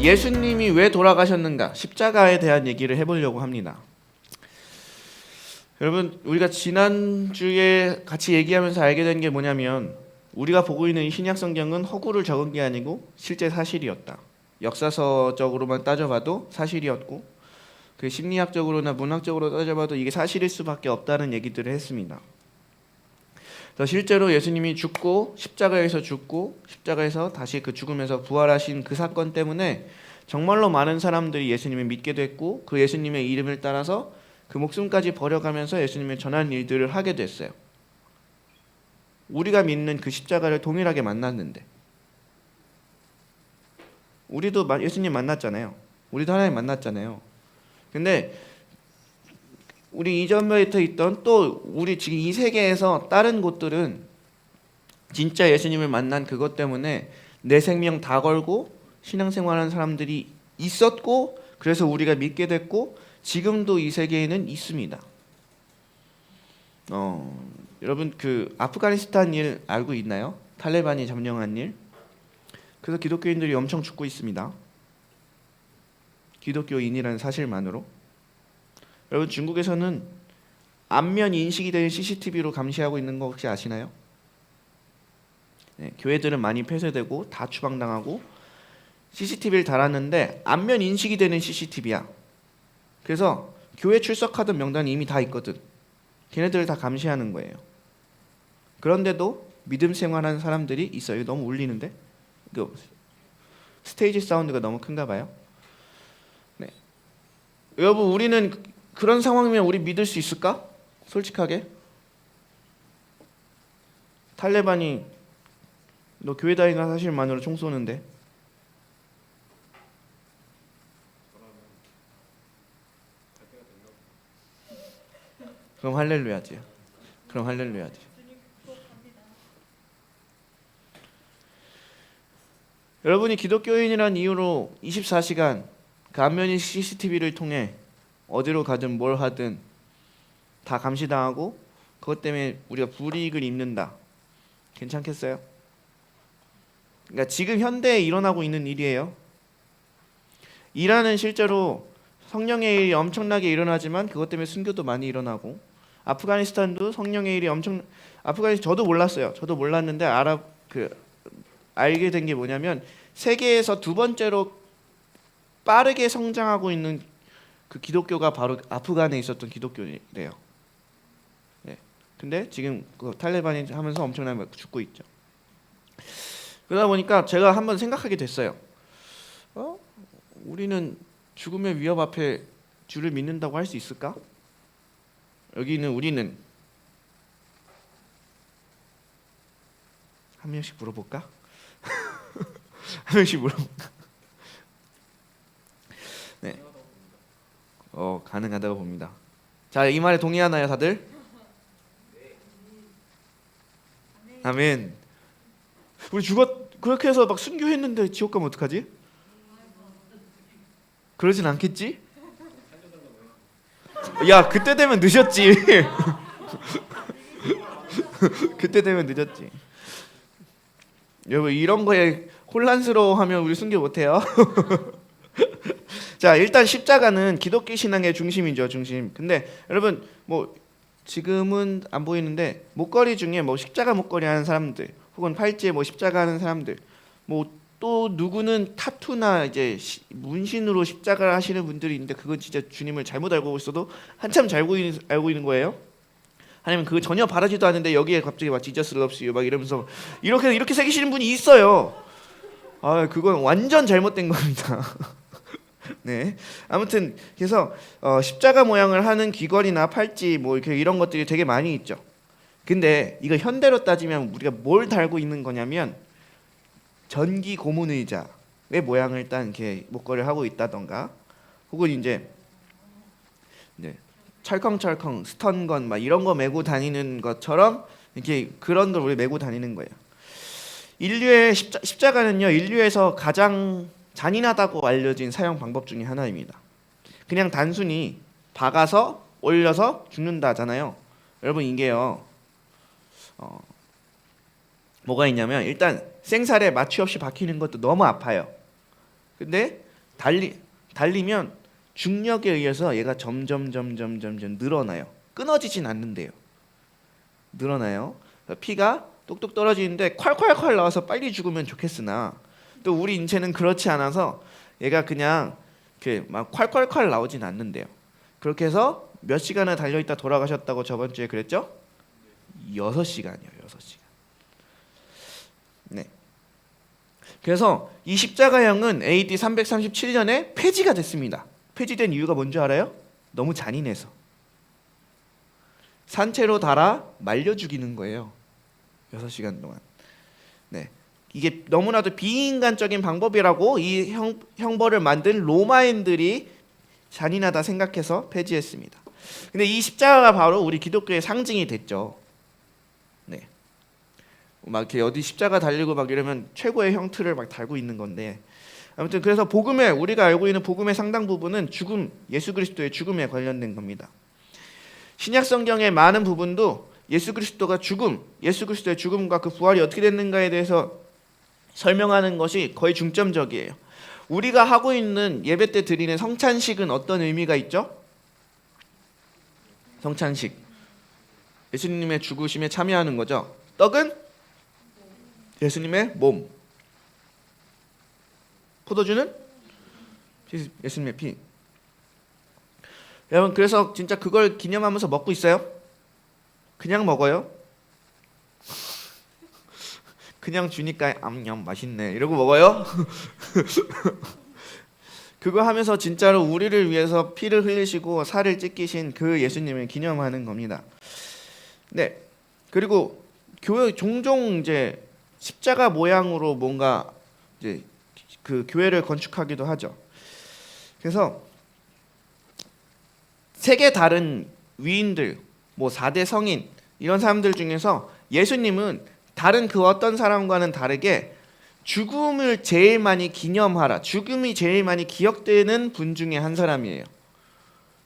예수님이 왜 돌아가셨는가? 십자가에 대한 얘기를 해보려고 합니다. 여러분, 우리가 지난주에 같이 얘기하면서 알게 된 게 뭐냐면, 우리가 보고 있는 신약 성경은 허구를 적은 게 아니고 실제 사실이었다. 역사서적으로만 따져봐도 사실이었고, 그 심리학적으로나 문학적으로 따져봐도 이게 사실일 수밖에 없다는 얘기들을 했습니다. 실제로 예수님이 죽고 십자가에서 죽고 십자가에서 다시 그 죽음에서 부활하신 그 사건 때문에 정말로 많은 사람들이 예수님을 믿게 됐고, 그 예수님의 이름을 따라서 그 목숨까지 버려가면서 예수님을 전하는 일들을 하게 됐어요. 우리가 믿는 그 십자가를 동일하게 만났는데, 우리도 예수님 만났잖아요. 우리도 하나님 만났잖아요. 근데 우리 이전부터 있던, 또 우리 지금 이 세계에서 다른 곳들은 진짜 예수님을 만난 그것 때문에 내 생명 다 걸고 신앙생활하는 사람들이 있었고, 그래서 우리가 믿게 됐고, 지금도 이 세계에는 있습니다. 여러분, 그 아프가니스탄 일 알고 있나요? 탈레반이 점령한 일. 그래서 기독교인들이 엄청 죽고 있습니다. 기독교인이라는 사실만으로. 여러분, 중국에서는 안면 인식이 되는 CCTV로 감시하고 있는 거 혹시 아시나요? 네, 교회들은 많이 폐쇄되고 다 추방당하고 CCTV를 달았는데 안면 인식이 되는 CCTV야. 그래서 교회 출석하던 명단이 이미 다 있거든. 걔네들을 다 감시하는 거예요. 그런데도 믿음 생활하는 사람들이 있어요. 너무 울리는데? 스테이지 사운드가 너무 큰가 봐요. 네. 여러분, 우리는 그런 상황이면 우리 믿을 수 있을까? 솔직하게. 탈레반이 너 교회 다니는 사실만으로 총 쏘는데. 그럼 할렐루야지. 그럼 할렐루야지. 여러분이 기독교인이란 이유로 24시간 그 안면인 CCTV를 통해 어디로 가든 뭘 하든 다 감시당하고, 그것 때문에 우리가 불이익을 입는다. 괜찮겠어요? 그러니까 지금 현대에 일어나고 있는 일이에요. 이란은 실제로 성령의 일이 엄청나게 일어나지만 그것 때문에 순교도 많이 일어나고, 아프가니스탄도 성령의 일이 저도 몰랐어요. 저도 몰랐는데 알게 된 게 뭐냐면, 세계에서 두 번째로 빠르게 성장하고 있는 그 기독교가 바로 아프간에 있었던 기독교래요. 네. 근데 지금 그 탈레반이 하면서 엄청나게 죽고 있죠. 그러다 보니까 제가 한번 생각하게 됐어요. 우리는 죽음의 위협 앞에 주를 믿는다고 할 수 있을까? 여기 있는 우리는 한 명씩 물어볼까? 한 명씩 물어볼까? 네. 가능하다고 봅니다. 자, 이 말에 동의하나요, 다들? 아멘. 우리 그렇게 해서 막 순교했는데 지옥 가면 어떡하지? 그러진 않겠지? 야, 그때 되면 늦었지. 그때 되면 늦었지. 여러분, 이런 거에 혼란스러워하면 우리 순교 못해요. 자, 일단 십자가는 기독교 신앙의 중심이죠, 중심. 근데 여러분, 지금은 안 보이는데 목걸이 중에 십자가 목걸이 하는 사람들, 혹은 팔찌에 십자가 하는 사람들, 또 누구는 타투나 이제 문신으로 십자가를 하시는 분들이 있는데, 그건 진짜 주님을 잘못 알고 있어도 한참 잘 알고 있는 거예요. 아니면 그거 전혀 바라지도 않는데 여기에 갑자기 막 Jesus loves you 막 이러면서 이렇게 새기시는 분이 있어요. 그건 완전 잘못된 겁니다. 네, 아무튼 그래서 십자가 모양을 하는 귀걸이나 팔찌 이렇게 이런 것들이 되게 많이 있죠. 근데 이거 현대로 따지면 우리가 뭘 달고 있는 거냐면, 전기 고문 의자의 모양을 딴 이렇게 목걸이를 하고 있다던가, 혹은 이제 철컹철컹 스턴건 막 이런 거 메고 다니는 것처럼 이렇게 그런 걸 우리 메고 다니는 거예요. 인류의 십자가는요, 인류에서 가장 잔인하다고 알려진 사형 방법 중에 하나입니다. 그냥 단순히 박아서 올려서 죽는다잖아요. 여러분, 이게요, 뭐가 있냐면, 일단 생살에 마취 없이 박히는 것도 너무 아파요. 근데 달리면 중력에 의해서 얘가 점점 늘어나요. 끊어지진 않는데요. 늘어나요. 피가 똑똑 떨어지는데 콸콸콸 나와서 빨리 죽으면 좋겠으나 또 우리 인체는 그렇지 않아서 얘가 그냥 막 콸콸콸 나오진 않는데요. 그렇게 해서 몇 시간을 달려있다 돌아가셨다고 저번 주에 그랬죠? 6시간이요. 6시간. 네. 그래서 이 십자가형은 AD 337년에 폐지가 됐습니다. 폐지된 이유가 뭔지 알아요? 너무 잔인해서. 산채로 달아 말려 죽이는 거예요. 6시간 동안. 네. 이게 너무나도 비인간적인 방법이라고 이 형벌을 만든 로마인들이 잔인하다 생각해서 폐지했습니다. 근데 이 십자가가 바로 우리 기독교의 상징이 됐죠. 네. 막 이렇게 어디 십자가 달리고 막 이러면 최고의 형틀을 막 달고 있는 건데, 아무튼 그래서 복음에 우리가 알고 있는 복음의 상당 부분은 죽음, 예수 그리스도의 죽음에 관련된 겁니다. 신약 성경의 많은 부분도 예수 그리스도가 죽음, 예수 그리스도의 죽음과 그 부활이 어떻게 됐는가에 대해서 설명하는 것이 거의 중점적이에요. 우리가 하고 있는 예배 때 드리는 성찬식은 어떤 의미가 있죠? 성찬식, 예수님의 죽으심에 참여하는 거죠. 떡은 예수님의 몸, 포도주는 예수님의 피. 여러분, 그래서 진짜 그걸 기념하면서 먹고 있어요? 그냥 먹어요? 그냥 주니까 암냠 맛있네 이러고 먹어요? 그거 하면서 진짜로 우리를 위해서 피를 흘리시고 살을 찢기신 그 예수님을 기념하는 겁니다. 네. 그리고 교회 종종 이제 십자가 모양으로 뭔가 이제 그 교회를 건축하기도 하죠. 그래서 세계 다른 위인들, 뭐 4대 성인 이런 사람들 중에서 예수님은 다른 그 어떤 사람과는 다르게 죽음을 제일 많이 기념하라, 죽음이 제일 많이 기억되는 분 중에 한 사람이에요.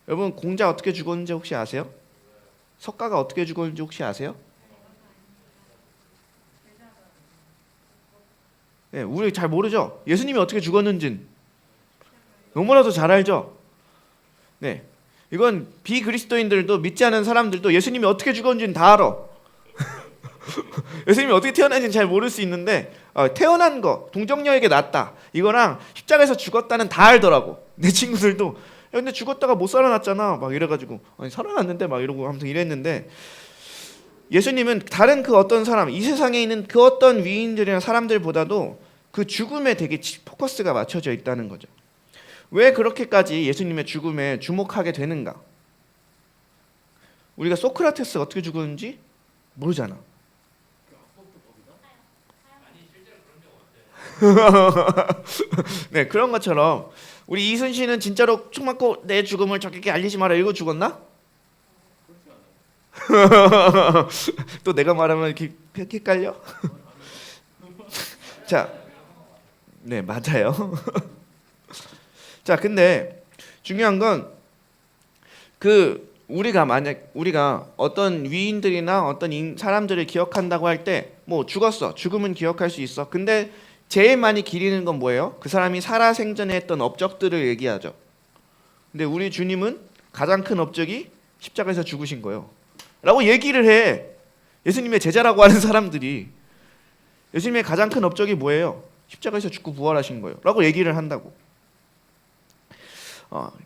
여러분, 공자 어떻게 죽었는지 혹시 아세요? 석가가 어떻게 죽었는지 혹시 아세요? 네, 우리 잘 모르죠? 예수님이 어떻게 죽었는지는 너무나도 잘 알죠? 네, 이건 비그리스도인들도 믿지 않은 사람들도 예수님이 어떻게 죽었는지는 다 알아. 예수님이 어떻게 태어났는지는 잘 모를 수 있는데 태어난 거, 동정녀에게 낳았다, 이거랑 십자가에서 죽었다는 다 알더라고. 내 친구들도 야, 근데 죽었다가 못 살아났잖아 막 이래가지고 아니 살아났는데 막 이러고 아무튼 이랬는데, 예수님은 다른 그 어떤 사람, 이 세상에 있는 그 어떤 위인들이나 사람들보다도 그 죽음에 되게 포커스가 맞춰져 있다는 거죠. 왜 그렇게까지 예수님의 죽음에 주목하게 되는가? 우리가 소크라테스가 어떻게 죽었는지 모르잖아. 네, 그런 것처럼 우리 이순신은 진짜로 총 맞고 내 죽음을 적에게 알리지 마라 이러고 죽었나? 또 내가 말하면 이렇게 헷갈려? 자, 네, 맞아요. 자, 근데 중요한 건 우리가 만약 우리가 어떤 위인들이나 어떤 사람들을 기억한다고 할 때 뭐 죽었어, 죽음은 기억할 수 있어. 근데 제일 많이 기리는 건 뭐예요? 그 사람이 살아생전에 했던 업적들을 얘기하죠. 근데 우리 주님은 가장 큰 업적이 십자가에서 죽으신 거예요 라고 얘기를 해. 예수님의 제자라고 하는 사람들이 예수님의 가장 큰 업적이 뭐예요? 십자가에서 죽고 부활하신 거예요 라고 얘기를 한다고.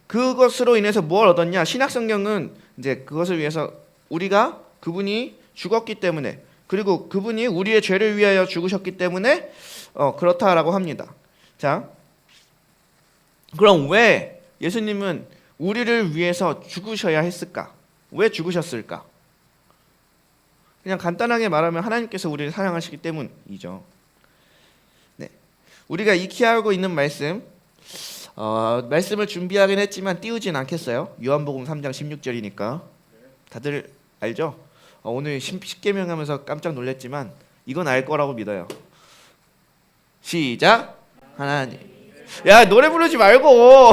그것으로 인해서 뭘 얻었냐? 신약성경은 이제 그것을 위해서 우리가 그분이 죽었기 때문에, 그리고 그분이 우리의 죄를 위하여 죽으셨기 때문에 그렇다라고 합니다. 자, 그럼 왜 예수님은 우리를 위해서 죽으셔야 했을까? 왜 죽으셨을까? 그냥 간단하게 말하면 하나님께서 우리를 사랑하시기 때문이죠. 네, 우리가 익히 알고 있는 말씀을 준비하긴 했지만 띄우진 않겠어요. 요한복음 3장 16절이니까 다들 알죠? 오늘 십계명 하면서 깜짝 놀랐지만 이건 알 거라고 믿어요. 시작. 하나님. 야, 노래 부르지 말고.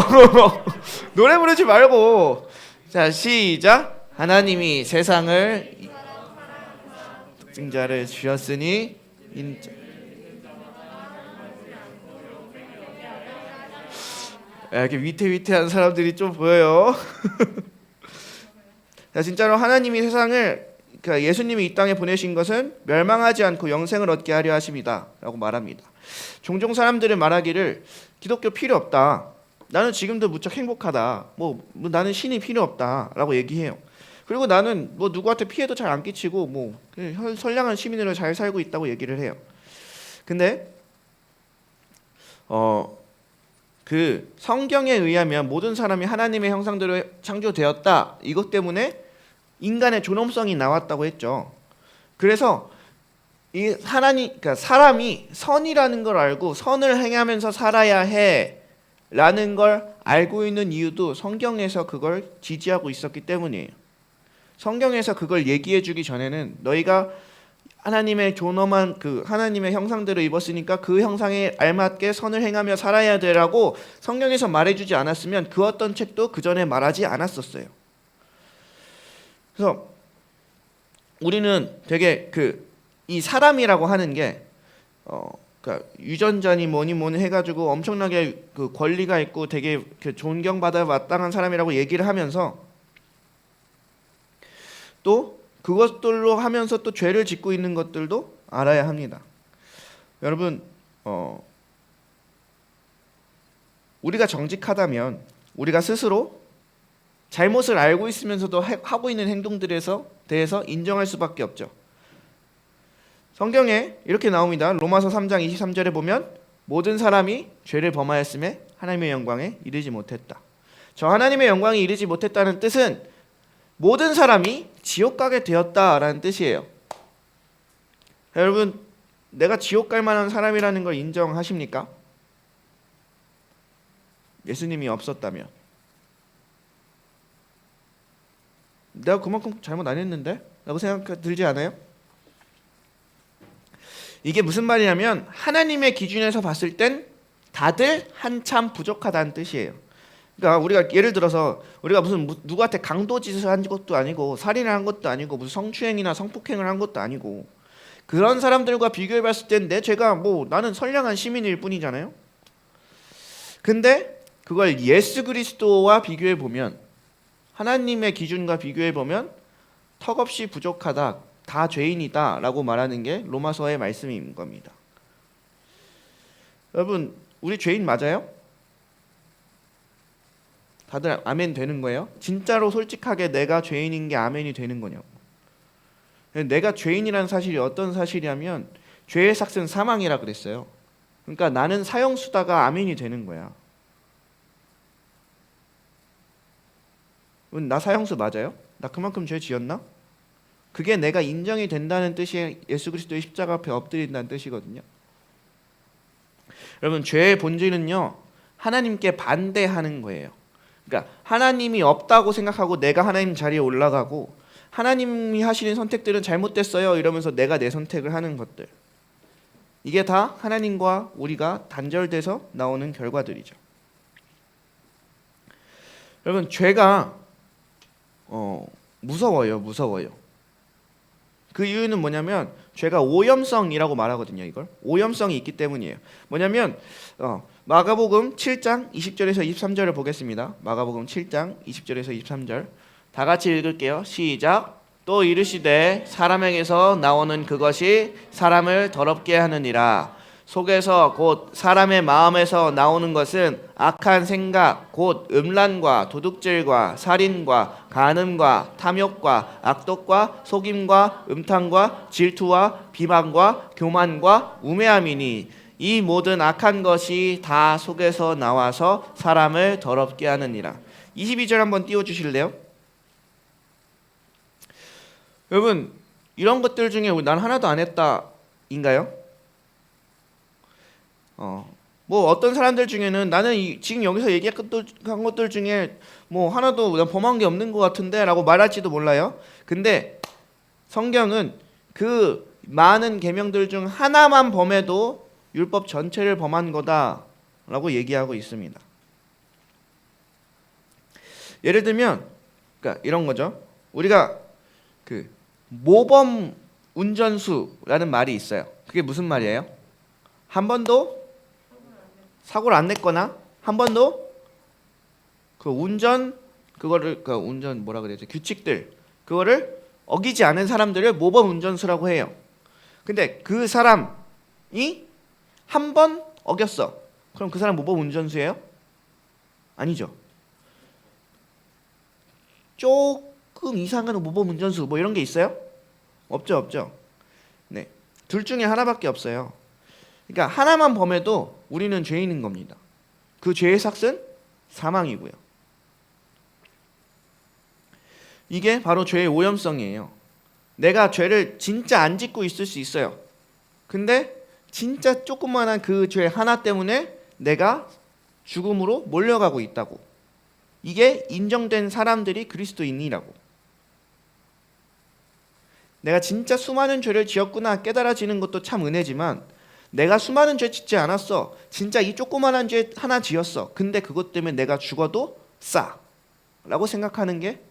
노래 부르지 말고. 자, 시작. 하나님이 세상을 독생자를 주셨으니 이렇게 위태위태한 사람들이 좀 보여요. 자, 진짜로 하나님이 세상을, 그러니까 예수님이 이 땅에 보내신 것은 멸망하지 않고 영생을 얻게 하려 하십니다 라고 말합니다. 종종 사람들은 말하기를 기독교 필요 없다, 나는 지금도 무척 행복하다, 뭐 나는 신이 필요 없다 라고 얘기해요. 그리고 나는 뭐 누구한테 피해도 잘 안 끼치고 뭐 선량한 시민으로 잘 살고 있다고 얘기를 해요. 근데 그 성경에 의하면 모든 사람이 하나님의 형상대로 창조되었다, 이것 때문에 인간의 존엄성이 나왔다고 했죠. 그래서 이 그러니까 사람이 선이라는 걸 알고 선을 행하면서 살아야 해라는 걸 알고 있는 이유도 성경에서 그걸 지지하고 있었기 때문이에요. 성경에서 그걸 얘기해주기 전에는 너희가 하나님의 존엄한 그 하나님의 형상대로 입었으니까 그 형상에 알맞게 선을 행하며 살아야 되라고 성경에서 말해주지 않았으면 그 어떤 책도 그 전에 말하지 않았었어요. 그래서 우리는 되게 이 사람이라고 하는 게 그러니까 유전자니 뭐니 해가지고 엄청나게 그 권리가 있고 되게 존경받아 마땅한 사람이라고 얘기를 하면서 또 그것들로 하면서 또 죄를 짓고 있는 것들도 알아야 합니다. 여러분, 우리가 정직하다면 우리가 스스로 잘못을 알고 있으면서도 하고 있는 행동들에서 대해서 인정할 수밖에 없죠. 성경에 이렇게 나옵니다. 로마서 3장 23절에 보면 모든 사람이 죄를 범하였음에 하나님의 영광에 이르지 못했다. 저 하나님의 영광에 이르지 못했다는 뜻은 모든 사람이 지옥 가게 되었다라는 뜻이에요. 여러분, 내가 지옥 갈 만한 사람이라는 걸 인정하십니까? 예수님이 없었다면 내가 그만큼 잘못 안 했는데? 라고 생각 들지 않아요? 이게 무슨 말이냐면 하나님의 기준에서 봤을 땐 다들 한참 부족하다는 뜻이에요. 그러니까 우리가 예를 들어서 우리가 무슨 누구한테 강도짓을 한 것도 아니고 살인을 한 것도 아니고 무슨 성추행이나 성폭행을 한 것도 아니고 그런 사람들과 비교해 봤을 땐 내 죄가 뭐 나는 선량한 시민일 뿐이잖아요. 근데 그걸 예수 그리스도와 비교해 보면 하나님의 기준과 비교해 보면 턱없이 부족하다, 다 죄인이다 라고 말하는 게 로마서의 말씀인 겁니다. 여러분, 우리 죄인 맞아요? 다들 아멘 되는 거예요? 진짜로 솔직하게 내가 죄인인 게 아멘이 되는 거냐고. 내가 죄인이라는 사실이 어떤 사실이냐면 죄의 삭은 사망이라 그랬어요. 그러니까 나는 사형수다가 아멘이 되는 거야. 나 사형수 맞아요? 나 그만큼 죄 지었나? 그게 내가 인정이 된다는 뜻이 예수 그리스도의 십자가 앞에 엎드린다는 뜻이거든요. 여러분, 죄의 본질은요, 하나님께 반대하는 거예요. 그러니까 하나님이 없다고 생각하고 내가 하나님 자리에 올라가고 하나님이 하시는 선택들은 잘못됐어요 이러면서 내가 내 선택을 하는 것들, 이게 다 하나님과 우리가 단절돼서 나오는 결과들이죠. 여러분, 죄가 무서워요. 그 이유는 뭐냐면 죄가 오염성이라고 말하거든요. 이걸 오염성이 있기 때문이에요. 뭐냐면 마가복음 7장 20절에서 23절을 보겠습니다. 마가복음 7장 20절에서 23절 다 같이 읽을게요. 시작. 또 이르시되 사람에게서 나오는 그것이 사람을 더럽게 하느니라. 속에서 곧 사람의 마음에서 나오는 것은 악한 생각 곧 음란과 도둑질과 살인과 간음과 탐욕과 악독과 속임과 음탕과 질투와 비방과 교만과 우매함이니 이 모든 악한 것이 다 속에서 나와서 사람을 더럽게 하느니라. 22절 한번 띄워주실래요? 여러분, 이런 것들 중에 난 하나도 안 했다 인가요? 뭐 어떤 사람들 중에는 나는 지금 여기서 얘기한 것들 중에 뭐 하나도 난 범한 게 없는 것 같은데 라고 말할지도 몰라요. 근데 성경은 그 많은 계명들 중 하나만 범해도 율법 전체를 범한 거다 라고 얘기하고 있습니다. 예를 들면 그러니까 이런 거죠. 우리가 그 모범 운전수라는 말이 있어요. 그게 무슨 말이에요? 한 번도 사고를 안 냈거나 한 번도 운전 뭐라 그래야지, 규칙들, 그거를 어기지 않은 사람들을 모범 운전수라고 해요. 근데 그 사람이 한 번 어겼어. 그럼 그 사람 모범 운전수예요? 아니죠. 조금 이상한 모범 운전수 뭐 이런 게 있어요? 없죠. 네, 둘 중에 하나밖에 없어요. 그러니까 하나만 범해도 우리는 죄인인 겁니다. 그 죄의 삭은 사망이고요. 이게 바로 죄의 오염성이에요. 내가 죄를 진짜 안 짓고 있을 수 있어요. 근데 진짜 조그만한 그 죄 하나 때문에 내가 죽음으로 몰려가고 있다고. 이게 인정된 사람들이 그리스도인이라고. 내가 진짜 수많은 죄를 지었구나 깨달아지는 것도 참 은혜지만, 내가 수많은 죄 짓지 않았어. 진짜 이 조그만한 죄 하나 지었어. 근데 그것 때문에 내가 죽어도 싸 라고 생각하는 게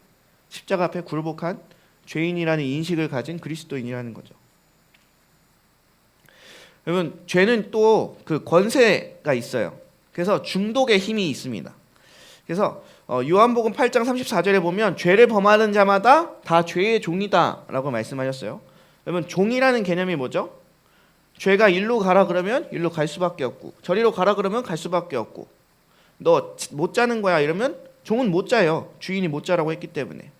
십자가 앞에 굴복한 죄인이라는 인식을 가진 그리스도인이라는 거죠. 여러분, 죄는 또 그 권세가 있어요. 그래서 중독의 힘이 있습니다. 그래서 요한복음 8장 34절에 보면 죄를 범하는 자마다 다 죄의 종이다 라고 말씀하셨어요. 여러분, 종이라는 개념이 뭐죠? 죄가 일로 가라 그러면 일로 갈 수밖에 없고, 저리로 가라 그러면 갈 수밖에 없고, 너 못 자는 거야 이러면 종은 못 자요. 주인이 못 자라고 했기 때문에.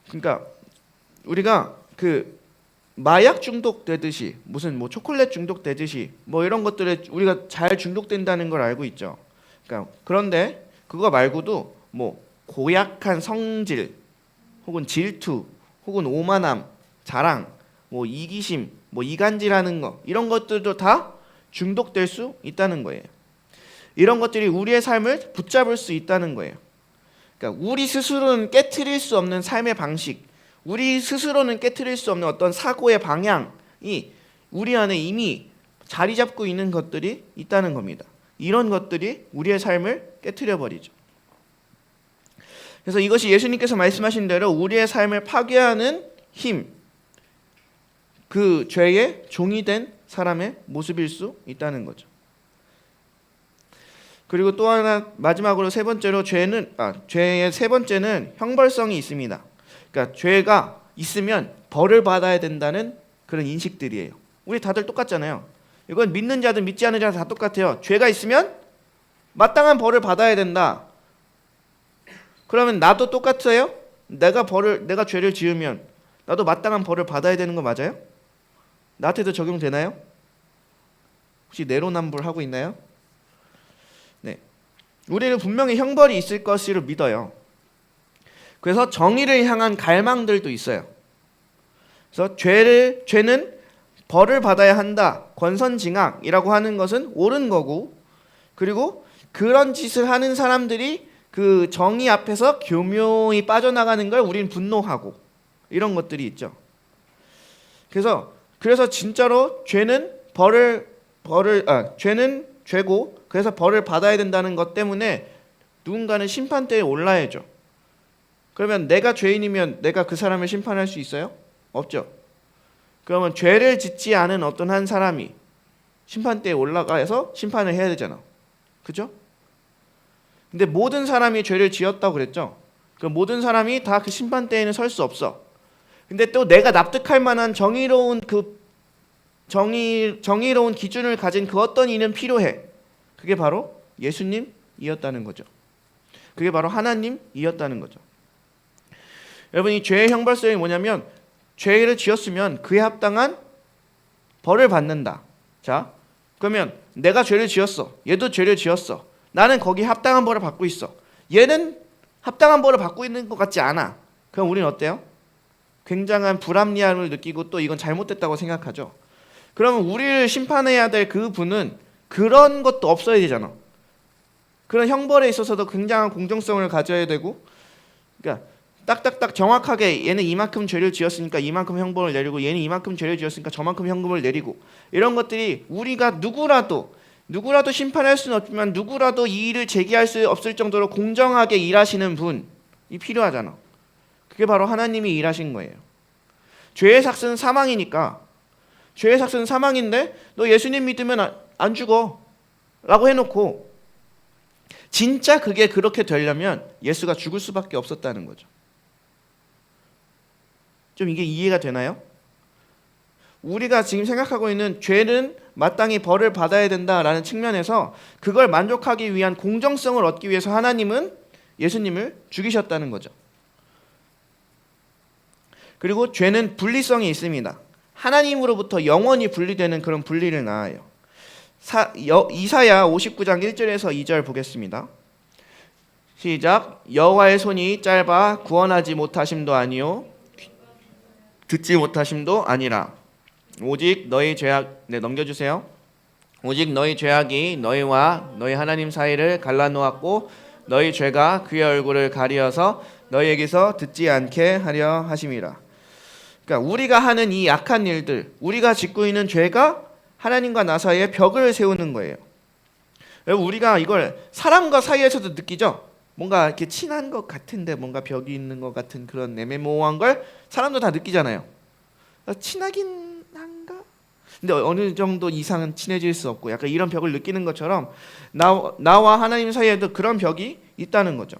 그러니까 우리가 그 마약 중독되듯이, 무슨 뭐 초콜릿 중독되듯이 뭐 이런 것들에 우리가 잘 중독된다는 걸 알고 있죠. 그러니까 그런데 그거 말고도 뭐 고약한 성질, 혹은 질투, 혹은 오만함, 자랑, 뭐 이기심, 뭐 이간질하는 거, 이런 것들도 다 중독될 수 있다는 거예요. 이런 것들이 우리의 삶을 붙잡을 수 있다는 거예요. 그러니까 우리 스스로는 깨트릴 수 없는 삶의 방식, 우리 스스로는 깨트릴 수 없는 어떤 사고의 방향이 우리 안에 이미 자리 잡고 있는 것들이 있다는 겁니다. 이런 것들이 우리의 삶을 깨트려 버리죠. 그래서 이것이 예수님께서 말씀하신 대로 우리의 삶을 파괴하는 힘, 그 죄의 종이 된 사람의 모습일 수 있다는 거죠. 그리고 또 하나, 마지막으로 세 번째로, 죄의 세 번째는 형벌성이 있습니다. 그러니까 죄가 있으면 벌을 받아야 된다는 그런 인식들이에요. 우리 다들 똑같잖아요. 이건 믿는 자든 믿지 않는 자든 다 똑같아요. 죄가 있으면 마땅한 벌을 받아야 된다. 그러면 나도 똑같아요? 내가 죄를 지으면 나도 마땅한 벌을 받아야 되는 거 맞아요? 나한테도 적용되나요? 혹시 내로남불 하고 있나요? 네, 우리는 분명히 형벌이 있을 것으로 믿어요. 그래서 정의를 향한 갈망들도 있어요. 그래서 죄는 벌을 받아야 한다, 권선징악이라고 하는 것은 옳은 거고, 그리고 그런 짓을 하는 사람들이 그 정의 앞에서 교묘히 빠져나가는 걸 우리는 분노하고, 이런 것들이 있죠. 그래서 진짜로 죄는 죄는 죄고, 그래서 벌을 받아야 된다는 것 때문에 누군가는 심판대에 올라야죠. 그러면 내가 죄인이면 내가 그 사람을 심판할 수 있어요? 없죠. 그러면 죄를 짓지 않은 어떤 한 사람이 심판대에 올라가서 심판을 해야 되잖아. 그죠? 근데 모든 사람이 죄를 지었다고 그랬죠. 그 모든 사람이 다 그 심판대에는 설 수 없어. 근데 또 내가 납득할 만한 정의로운 기준을 가진 그 어떤 이는 필요해. 그게 바로 예수님이었다는 거죠. 그게 바로 하나님이었다는 거죠. 여러분, 이 죄의 형벌성이 뭐냐면, 죄를 지었으면 그에 합당한 벌을 받는다. 자, 그러면 내가 죄를 지었어. 얘도 죄를 지었어. 나는 거기에 합당한 벌을 받고 있어. 얘는 합당한 벌을 받고 있는 것 같지 않아. 그럼 우리는 어때요? 굉장한 불합리함을 느끼고 또 이건 잘못됐다고 생각하죠. 그러면 우리를 심판해야 될 그 분은 그런 것도 없어야 되잖아. 그런 형벌에 있어서도 굉장한 공정성을 가져야 되고, 그러니까 딱딱딱 정확하게 얘는 이만큼 죄를 지었으니까 이만큼 형벌을 내리고, 얘는 이만큼 죄를 지었으니까 저만큼 형벌을 내리고, 이런 것들이 우리가 누구라도 심판할 수는 없지만 누구라도 이 일을 제기할 수 없을 정도로 공정하게 일하시는 분이 필요하잖아. 그게 바로 하나님이 일하신 거예요. 죄의 삭은 사망이니까, 죄의 삭은 사망인데 너 예수님 믿으면 안 죽어 라고 해놓고, 진짜 그게 그렇게 되려면 예수가 죽을 수밖에 없었다는 거죠. 좀 이게 이해가 되나요? 우리가 지금 생각하고 있는 죄는 마땅히 벌을 받아야 된다라는 측면에서 그걸 만족하기 위한 공정성을 얻기 위해서 하나님은 예수님을 죽이셨다는 거죠. 그리고 죄는 분리성이 있습니다. 하나님으로부터 영원히 분리되는 그런 분리를 낳아요. 이사야 59장 1절에서 2절 보겠습니다. 시작. 여호와의 손이 짧아 구원하지 못하심도 아니요 듣지 못하심도 아니라 오직 너희 죄악 넘겨주세요. 오직 너희 죄악이 너희와 너희 하나님 사이를 갈라놓았고 너희 죄가 그의 얼굴을 가리어서 너희에게서 듣지 않게 하려 하심이라. 그러니까 우리가 하는 이 악한 일들, 우리가 짓고 있는 죄가 하나님과 나 사이에 벽을 세우는 거예요. 우리가 이걸 사람과 사이에서도 느끼죠. 뭔가 이렇게 친한 것 같은데 뭔가 벽이 있는 것 같은 그런 애매모호한 걸 사람도 다 느끼잖아요. 친하긴 한가? 근데 어느 정도 이상은 친해질 수 없고 약간 이런 벽을 느끼는 것처럼 나와 하나님 사이에도 그런 벽이 있다는 거죠.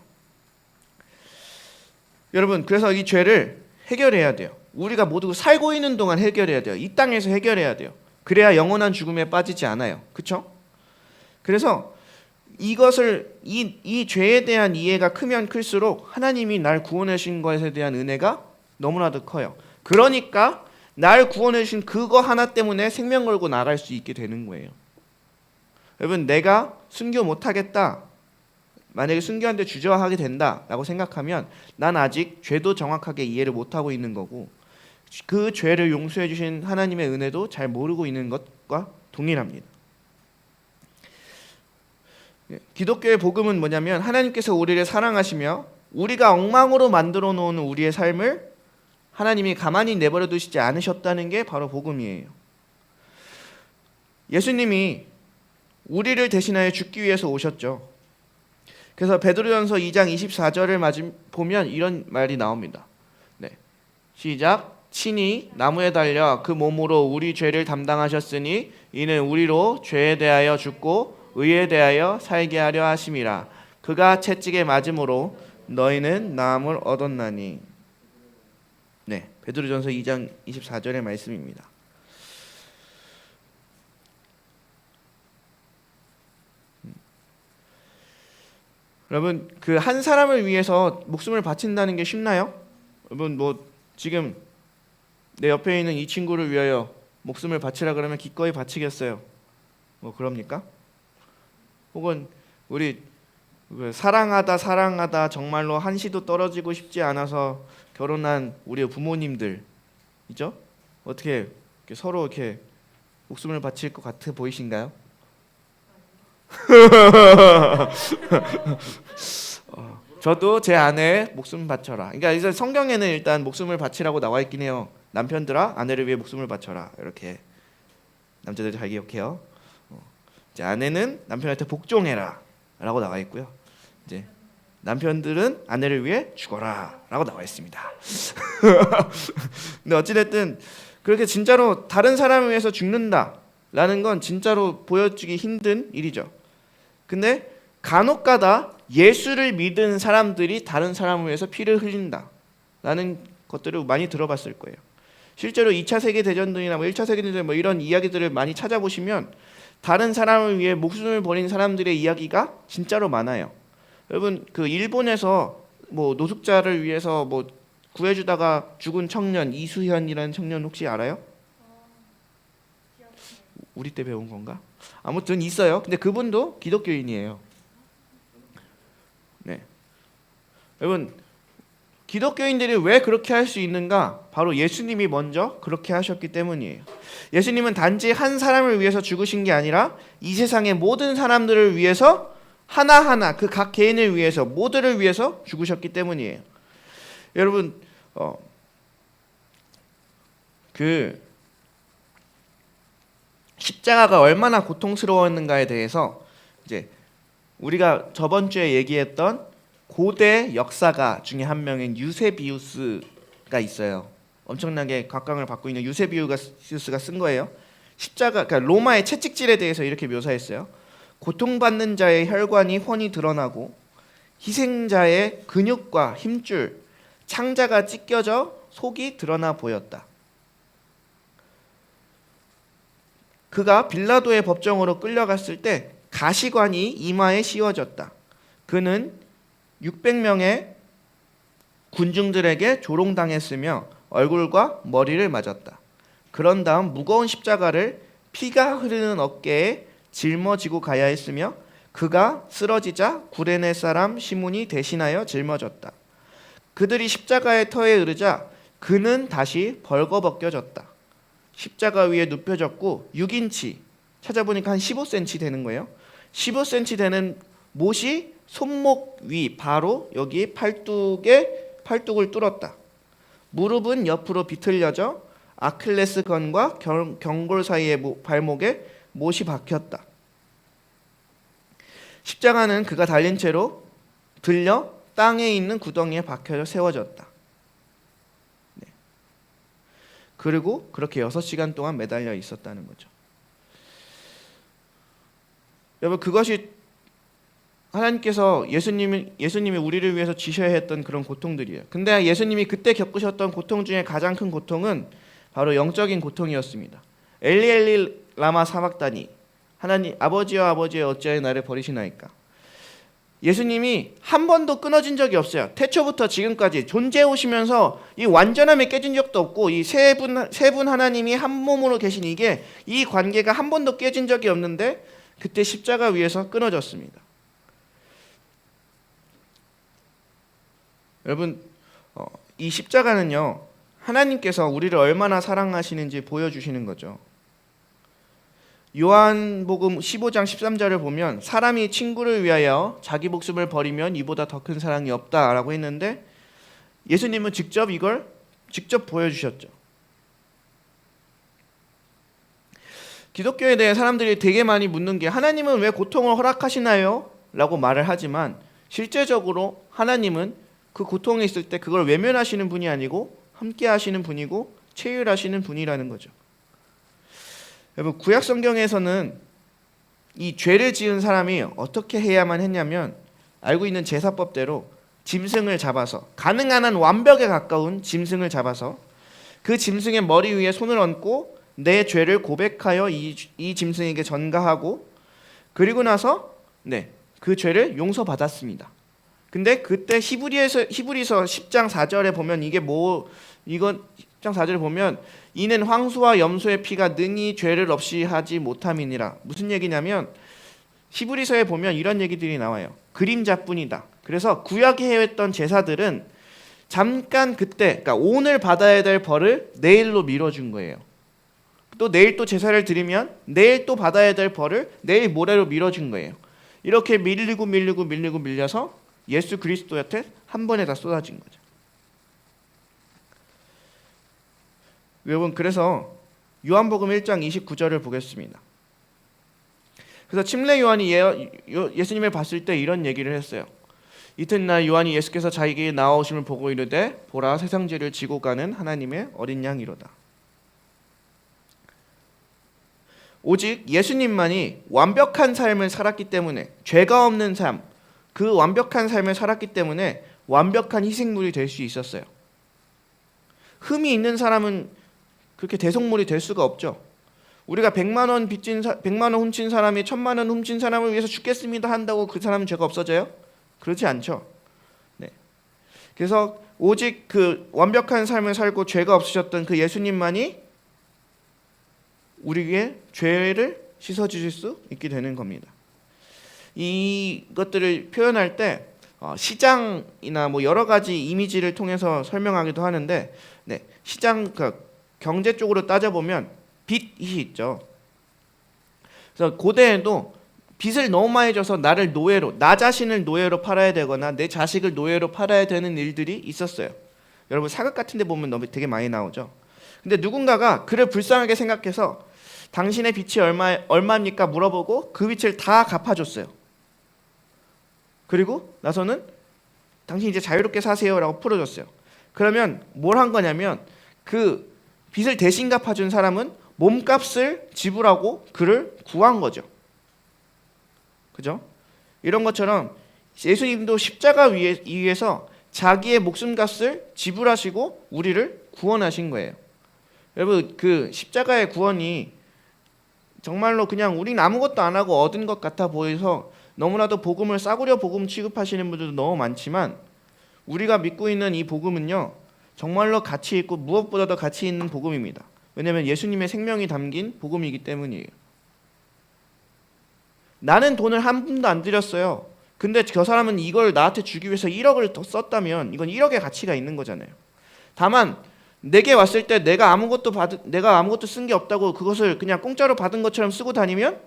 여러분, 그래서 이 죄를 해결해야 돼요. 우리가 모두 살고 있는 동안 해결해야 돼요. 이 땅에서 해결해야 돼요. 그래야 영원한 죽음에 빠지지 않아요. 그렇죠? 그래서 이것을 이 죄에 대한 이해가 크면 클수록 하나님이 날 구원해 주신 것에 대한 은혜가 너무나도 커요. 그러니까 날 구원해 주신 그거 하나 때문에 생명 걸고 나갈 수 있게 되는 거예요. 여러분, 내가 순교 못하겠다, 만약에 순교한테 주저하게 된다라고 생각하면 난 아직 죄도 정확하게 이해를 못하고 있는 거고 그 죄를 용서해 주신 하나님의 은혜도 잘 모르고 있는 것과 동일합니다. 기독교의 복음은 뭐냐면 하나님께서 우리를 사랑하시며 우리가 엉망으로 만들어 놓은 우리의 삶을 하나님이 가만히 내버려 두시지 않으셨다는 게 바로 복음이에요. 예수님이 우리를 대신하여 죽기 위해서 오셨죠. 그래서 베드로전서 2장 24절을 보면 이런 말이 나옵니다. 네, 시작. 친히 나무에 달려 그 몸으로 우리 죄를 담당하셨으니 이는 우리로 죄에 대하여 죽고 의에 대하여 살게 하려 하심이라. 그가 채찍에 맞음으로 너희는 나음을 얻었나니. 네, 베드로전서 2장 24절의 말씀입니다. 여러분, 그 한 사람을 위해서 목숨을 바친다는 게 쉽나요? 여러분, 지금 내 옆에 있는 이 친구를 위하여 목숨을 바치라 그러면 기꺼이 바치겠어요? 그럽니까? 혹은 우리 사랑하다 정말로 한시도 떨어지고 싶지 않아서 결혼한 우리 부모님들 이죠? 어떻게 서로 이렇게 목숨을 바칠 것 같아 보이신가요? 저도 제 아내 목숨 바쳐라. 그러니까 이제 성경에는 일단 목숨을 바치라고 나와 있긴 해요. 남편들아 아내를 위해 목숨을 바쳐라. 이렇게 남자들 잘 기억해요. 이제 아내는 남편한테 복종해라 라고 나와 있고요. 이제 남편들은 아내를 위해 죽어라 라고 나와 있습니다. 근데 어찌됐든 그렇게 진짜로 다른 사람을 위해서 죽는다 라는 건 진짜로 보여주기 힘든 일이죠. 근데 간혹가다 예수를 믿은 사람들이 다른 사람을 위해서 피를 흘린다 라는 것들을 많이 들어봤을 거예요. 실제로 2차 세계대전이나 1차 세계대전 이런 이야기들을 많이 찾아보시면 다른 사람을 위해 목숨을 버린 사람들의 이야기가 진짜로 많아요. 여러분, 그 일본에서 노숙자를 위해서 구해주다가 죽은 청년 이수현이라는 청년 혹시 알아요? 우리 때 배운 건가? 아무튼 있어요. 근데 그분도 기독교인이에요. 네, 여러분, 기독교인들이 왜 그렇게 할 수 있는가? 바로 예수님이 먼저 그렇게 하셨기 때문이에요. 예수님은 단지 한 사람을 위해서 죽으신 게 아니라 이 세상의 모든 사람들을 위해서 하나하나 그 각 개인을 위해서 모두를 위해서 죽으셨기 때문이에요. 여러분, 그 십자가가 얼마나 고통스러웠는가에 대해서 이제 우리가 저번 주에 얘기했던 고대 역사가 중에 한 명인 유세비우스가 있어요. 엄청나게 각광을 받고 있는 유세비우스가 쓴 거예요. 십자가, 그러니까 로마의 채찍질에 대해서 이렇게 묘사했어요. 고통받는 자의 혈관이 훤히 드러나고 희생자의 근육과 힘줄, 창자가 찢겨져 속이 드러나 보였다. 그가 빌라도의 법정으로 끌려갔을 때 가시관이 이마에 씌워졌다. 그는 600명의 군중들에게 조롱당했으며 얼굴과 머리를 맞았다. 그런 다음 무거운 십자가를 피가 흐르는 어깨에 짊어지고 가야 했으며 그가 쓰러지자 구레네 사람 시몬이 대신하여 짊어졌다. 그들이 십자가의 터에 이르자 그는 다시 벌거벗겨졌다. 십자가 위에 눕혀졌고 6인치, 찾아보니까 한 15cm 되는 거예요. 15cm 되는 못이 손목 위 바로 여기 팔뚝을 뚫었다. 무릎은 옆으로 비틀려져 아킬레스건과 경골 사이의 발목에 못이 박혔다. 십자가는 그가 달린 채로 들려 땅에 있는 구덩이에 박혀져 세워졌다. 네. 그리고 그렇게 6시간 동안 매달려 있었다는 거죠. 여러분, 그것이 하나님께서 예수님이 우리를 위해서 지셔야 했던 그런 고통들이에요. 근데 예수님이 그때 겪으셨던 고통 중에 가장 큰 고통은 바로 영적인 고통이었습니다. 엘리 엘리 라마 사박다니, 하나님 아버지여 아버지여 어찌하여 나를 버리시나이까. 예수님이 한 번도 끊어진 적이 없어요. 태초부터 지금까지 존재해 오시면서 이 완전함이 깨진 적도 없고, 이 세 분 하나님이 한 몸으로 계신 이 관계가 한 번도 깨진 적이 없는데 그때 십자가 위에서 끊어졌습니다. 여러분, 이 십자가는요, 하나님께서 우리를 얼마나 사랑하시는지 보여주시는 거죠. 요한복음 15장 13절을 보면 사람이 친구를 위하여 자기 목숨을 버리면 이보다 더 큰 사랑이 없다라고 했는데, 예수님은 이걸 직접 보여주셨죠. 기독교에 대해 사람들이 되게 많이 묻는 게, 하나님은 왜 고통을 허락하시나요? 라고 말을 하지만 실제적으로 하나님은 그 고통에 있을 때 그걸 외면하시는 분이 아니고 함께 하시는 분이고 체휼하시는 분이라는 거죠. 여러분, 구약 성경에서는 이 죄를 지은 사람이 어떻게 해야만 했냐면, 알고 있는 제사법대로 짐승을 잡아서, 가능한 한 완벽에 가까운 짐승을 잡아서 그 짐승의 머리 위에 손을 얹고 내 죄를 고백하여 이 짐승에게 전가하고, 그리고 나서 그 죄를 용서받았습니다. 근데 그때 히브리서 10장 4절에 보면 이건 10장 4절에 보면 이는 황소와 염소의 피가 능히 죄를 없이 하지 못함이니라. 무슨 얘기냐면, 히브리서에 보면 이런 얘기들이 나와요. 그림자뿐이다. 그래서 구약에 해왔던 제사들은 잠깐 그때, 그러니까 오늘 받아야 될 벌을 내일로 미뤄준 거예요. 또 내일 또 제사를 드리면 내일 또 받아야 될 벌을 내일 모레로 미뤄준 거예요. 이렇게 밀려서 예수 그리스도한테 한 번에 다 쏟아진 거죠. 여러분, 그래서 요한복음 1장 29절을 보겠습니다. 그래서 침례 요한이 예수님을 봤을 때 이런 얘기를 했어요. 이튿날 요한이 예수께서 자기에게 나아오심을 보고 이르되, 보라, 세상 죄를 지고 가는 하나님의 어린 양이로다. 오직 예수님만이 완벽한 삶을 살았기 때문에, 죄가 없는 삶, 그 완벽한 삶을 살았기 때문에 완벽한 희생물이 될 수 있었어요. 흠이 있는 사람은 그렇게 대속물이 될 수가 없죠. 우리가 100만 원 훔친 사람이 1000만 원 훔친 사람을 위해서 죽겠습니다 한다고 그 사람은 죄가 없어져요? 그렇지 않죠. 네. 그래서 오직 그 완벽한 삶을 살고 죄가 없으셨던 그 예수님만이 우리에게 죄를 씻어주실 수 있게 되는 겁니다. 이것들을 표현할 때 시장이나 여러 가지 이미지를 통해서 설명하기도 하는데, 시장, 경제 쪽으로 따져보면 빚이 있죠. 그래서 고대에도 빚을 너무 많이 져서 나 자신을 노예로 팔아야 되거나 내 자식을 노예로 팔아야 되는 일들이 있었어요. 여러분, 사극 같은 데 보면 되게 많이 나오죠. 근데 누군가가 그를 불쌍하게 생각해서 당신의 빚이 얼마입니까? 물어보고 그 빚을 다 갚아줬어요. 그리고 나서는 당신 이제 자유롭게 사세요라고 풀어줬어요. 그러면 뭘 한 거냐면, 그 빚을 대신 갚아준 사람은 몸값을 지불하고 그를 구한 거죠. 그죠? 이런 것처럼 예수님도 십자가 위에서 자기의 목숨값을 지불하시고 우리를 구원하신 거예요. 여러분, 그 십자가의 구원이 정말로 그냥 우린 아무것도 안 하고 얻은 것 같아 보여서 너무나도 복음을 싸구려 복음 취급하시는 분들도 너무 많지만, 우리가 믿고 있는 이 복음은요, 정말로 가치 있고 무엇보다도 가치 있는 복음입니다. 왜냐하면 예수님의 생명이 담긴 복음이기 때문이에요. 나는 돈을 한 푼도 안 들였어요. 근데 저 사람은 이걸 나한테 주기 위해서 1억을 더 썼다면 이건 1억의 가치가 있는 거잖아요. 다만 내게 왔을 때 내가 아무것도 쓴 게 없다고 그것을 그냥 공짜로 받은 것처럼 쓰고 다니면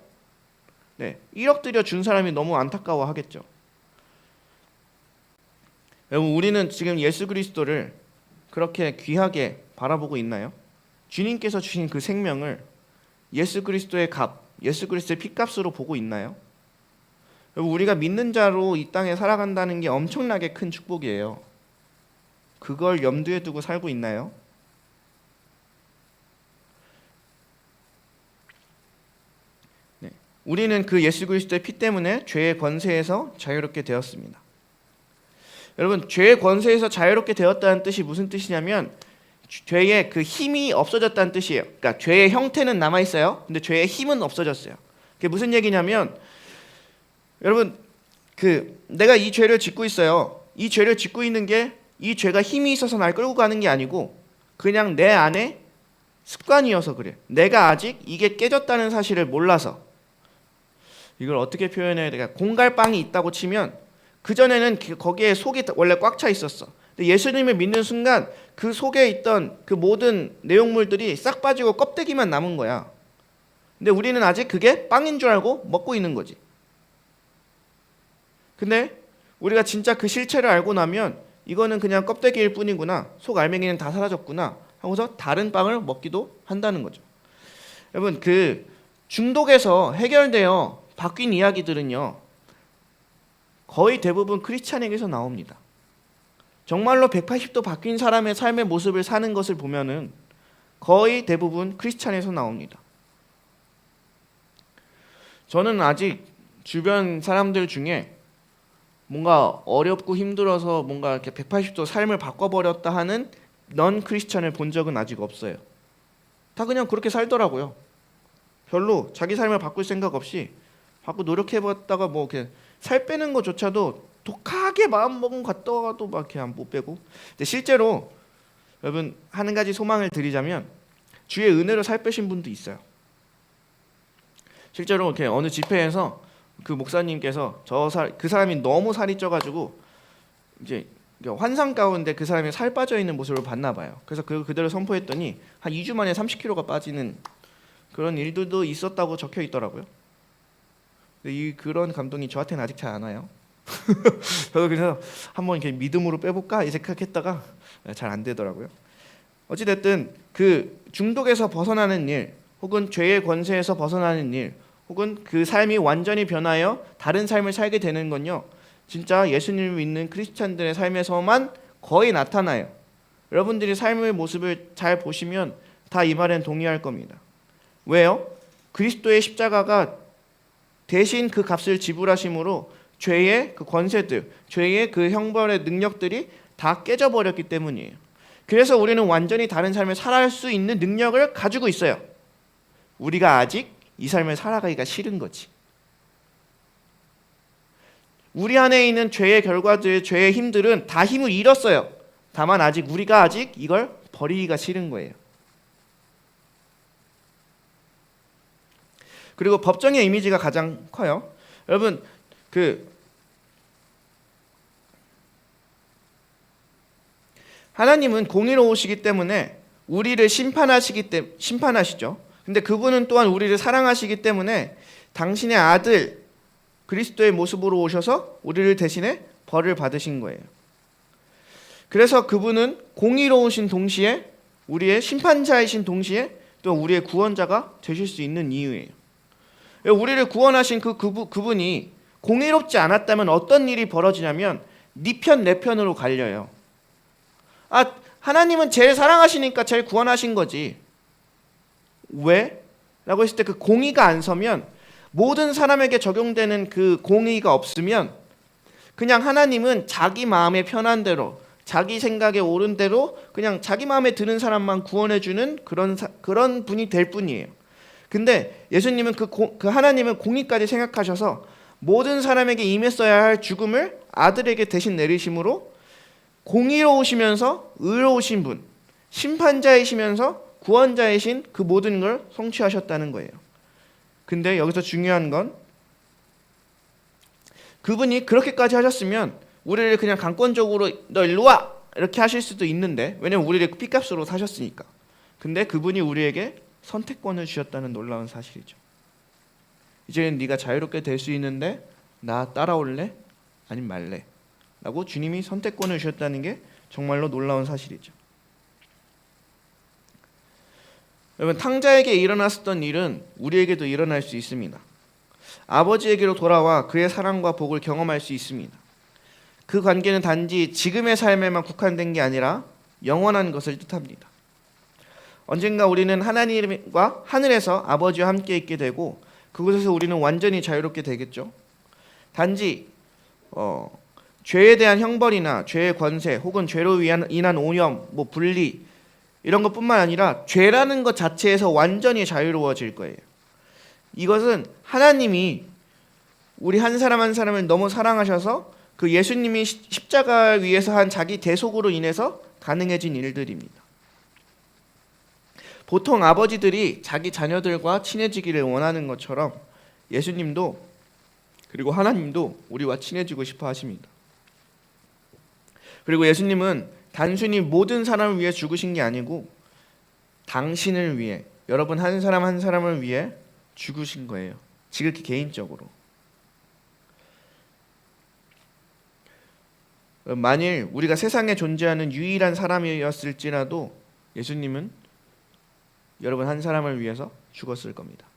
1억 들여 준 사람이 너무 안타까워하겠죠. 여러분, 우리는 지금 예수 그리스도를 그렇게 귀하게 바라보고 있나요? 주님께서 주신 그 생명을 예수 그리스도의 값, 예수 그리스도의 피값으로 보고 있나요? 여러분, 우리가 믿는 자로 이 땅에 살아간다는 게 엄청나게 큰 축복이에요. 그걸 염두에 두고 살고 있나요? 우리는 그 예수 그리스도의 피 때문에 죄의 권세에서 자유롭게 되었습니다. 여러분, 죄의 권세에서 자유롭게 되었다는 뜻이 무슨 뜻이냐면 죄의 그 힘이 없어졌다는 뜻이에요. 그러니까 죄의 형태는 남아 있어요. 근데 죄의 힘은 없어졌어요. 그게 무슨 얘기냐면, 여러분, 내가 이 죄를 짓고 있어요. 이 죄를 짓고 있는 게 이 죄가 힘이 있어서 날 끌고 가는 게 아니고 그냥 내 안에 습관이어서 그래. 내가 아직 이게 깨졌다는 사실을 몰라서. 이걸 어떻게 표현해야 될까? 공갈빵이 있다고 치면 그전에는 거기에 속이 원래 꽉 차 있었어. 근데 예수님을 믿는 순간 그 속에 있던 그 모든 내용물들이 싹 빠지고 껍데기만 남은 거야. 근데 우리는 아직 그게 빵인 줄 알고 먹고 있는 거지. 근데 우리가 진짜 그 실체를 알고 나면 이거는 그냥 껍데기일 뿐이구나, 속 알맹이는 다 사라졌구나 하고서 다른 빵을 먹기도 한다는 거죠. 여러분, 그 중독에서 해결되어 바뀐 이야기들은요, 거의 대부분 크리스찬에게서 나옵니다. 정말로 180도 바뀐 사람의 삶의 모습을 사는 것을 보면은 거의 대부분 크리스찬에서 나옵니다. 저는 아직 주변 사람들 중에 뭔가 어렵고 힘들어서 뭔가 이렇게 180도 삶을 바꿔버렸다 하는 넌 크리스찬을 본 적은 아직 없어요. 다 그냥 그렇게 살더라고요. 별로 자기 삶을 바꿀 생각 없이 자꾸 노력해봤다가 뭐 이렇게 살 빼는 것조차도 독하게 마음먹은 갔다가도 막 이렇게 못 빼고. 근데 실제로 여러분, 한 가지 소망을 드리자면 주의 은혜로 살 빼신 분도 있어요. 실제로 이렇게 어느 집회에서 그 목사님께서 그 사람이 너무 살이 쪄가지고 이제 환상 가운데 그 사람이 살 빠져 있는 모습을 봤나 봐요. 그래서 그대로 선포했더니 한 2주 만에 30kg가 빠지는 그런 일들도 있었다고 적혀 있더라고요. 근데 그런 감동이 저한테는 아직 잘 안 와요. 저도 그래서 한번 이렇게 믿음으로 빼볼까 이 생각했다가 잘 안 되더라고요. 어찌됐든 그 중독에서 벗어나는 일, 혹은 죄의 권세에서 벗어나는 일, 혹은 그 삶이 완전히 변하여 다른 삶을 살게 되는 건요, 진짜 예수님을 믿는 크리스찬들의 삶에서만 거의 나타나요. 여러분들이 삶의 모습을 잘 보시면 다 이 말엔 동의할 겁니다. 왜요? 그리스도의 십자가가 대신 그 값을 지불하심으로 죄의 그 권세들, 죄의 그 형벌의 능력들이 다 깨져버렸기 때문이에요. 그래서 우리는 완전히 다른 삶을 살아갈 수 있는 능력을 가지고 있어요. 우리가 아직 이 삶을 살아가기가 싫은 거지. 우리 안에 있는 죄의 결과들, 죄의 힘들은 다 힘을 잃었어요. 다만 우리가 아직 이걸 버리기가 싫은 거예요. 그리고 법정의 이미지가 가장 커요. 여러분, 하나님은 공의로우시기 때문에 우리를 심판하시죠. 근데 그분은 또한 우리를 사랑하시기 때문에 당신의 아들 그리스도의 모습으로 오셔서 우리를 대신해 벌을 받으신 거예요. 그래서 그분은 공의로우신 동시에 우리의 심판자이신 동시에 또 우리의 구원자가 되실 수 있는 이유예요. 우리를 구원하신 그분이 공의롭지 않았다면 어떤 일이 벌어지냐면 네 편 내 편으로 갈려요. 하나님은 제일 사랑하시니까 제일 구원하신 거지. 왜? 라고 했을 때 그 공의가 안 서면 모든 사람에게 적용되는 그 공의가 없으면 그냥 하나님은 자기 마음에 편한 대로, 자기 생각에 옳은 대로 그냥 자기 마음에 드는 사람만 구원해 주는 그런 분이 될 뿐이에요. 근데 예수님은 그 하나님은 공의까지 생각하셔서 모든 사람에게 임했어야 할 죽음을 아들에게 대신 내리심으로 공의로우시면서 의로우신 분, 심판자이시면서 구원자이신 그 모든 걸 성취하셨다는 거예요. 근데 여기서 중요한 건 그분이 그렇게까지 하셨으면 우리를 그냥 강권적으로 너 일로 와! 이렇게 하실 수도 있는데, 왜냐면 우리를 피값으로 사셨으니까. 근데 그분이 우리에게 선택권을 주셨다는 놀라운 사실이죠. 이제는 네가 자유롭게 될 수 있는데 나 따라올래? 아님 말래? 라고 주님이 선택권을 주셨다는 게 정말로 놀라운 사실이죠. 여러분, 탕자에게 일어났었던 일은 우리에게도 일어날 수 있습니다. 아버지에게로 돌아와 그의 사랑과 복을 경험할 수 있습니다. 그 관계는 단지 지금의 삶에만 국한된 게 아니라 영원한 것을 뜻합니다. 언젠가 우리는 하나님과 하늘에서 아버지와 함께 있게 되고 그곳에서 우리는 완전히 자유롭게 되겠죠. 단지 죄에 대한 형벌이나 죄의 권세 혹은 죄로 인한 오염, 분리 이런 것뿐만 아니라 죄라는 것 자체에서 완전히 자유로워질 거예요. 이것은 하나님이 우리 한 사람 한 사람을 너무 사랑하셔서 그 예수님이 십자가 위에서 한 자기 대속으로 인해서 가능해진 일들입니다. 보통 아버지들이 자기 자녀들과 친해지기를 원하는 것처럼 예수님도 그리고 하나님도 우리와 친해지고 싶어 하십니다. 그리고 예수님은 단순히 모든 사람을 위해 죽으신 게 아니고 당신을 위해, 여러분 한 사람 한 사람을 위해 죽으신 거예요. 지극히 개인적으로. 만일 우리가 세상에 존재하는 유일한 사람이었을지라도 예수님은 여러분 한 사람을 위해서 죽었을 겁니다.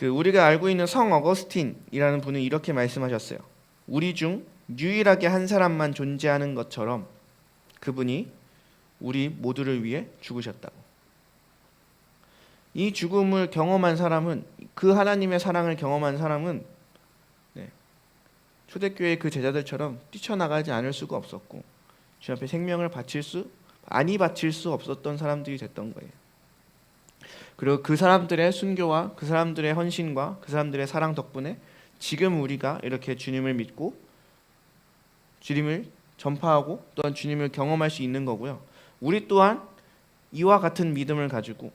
우리가 알고 있는 성 어거스틴이라는 분은 이렇게 말씀하셨어요. 우리 중 유일하게 한 사람만 존재하는 것처럼 그분이 우리 모두를 위해 죽으셨다고. 이 죽음을 경험한 사람은, 그 하나님의 사랑을 경험한 사람은 초대교회 그 제자들처럼 뛰쳐나가지 않을 수가 없었고 주 앞에 생명을 바칠 수 없었던 사람들이 됐던 거예요. 그리고 그 사람들의 순교와 그 사람들의 헌신과 그 사람들의 사랑 덕분에 지금 우리가 이렇게 주님을 믿고 주님을 전파하고 또한 주님을 경험할 수 있는 거고요. 우리 또한 이와 같은 믿음을 가지고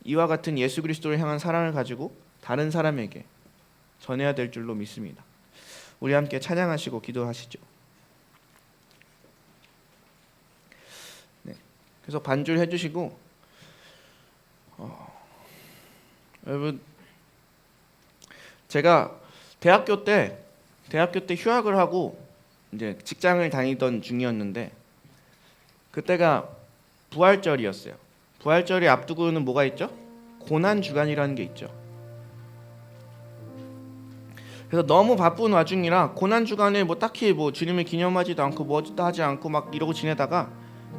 이와 같은 예수 그리스도를 향한 사랑을 가지고 다른 사람에게 전해야 될 줄로 믿습니다. 우리 함께 찬양하시고 기도하시죠. 그래서 반주를 해주시고 여러분, 제가 대학교 때 휴학을 하고 이제 직장을 다니던 중이었는데 그때가 부활절이었어요. 부활절이 앞두고는 뭐가 있죠? 고난 주간이라는 게 있죠. 그래서 너무 바쁜 와중이라 고난 주간에 딱히 주님을 기념하지도 않고 뭐도 하지 않고 막 이러고 지내다가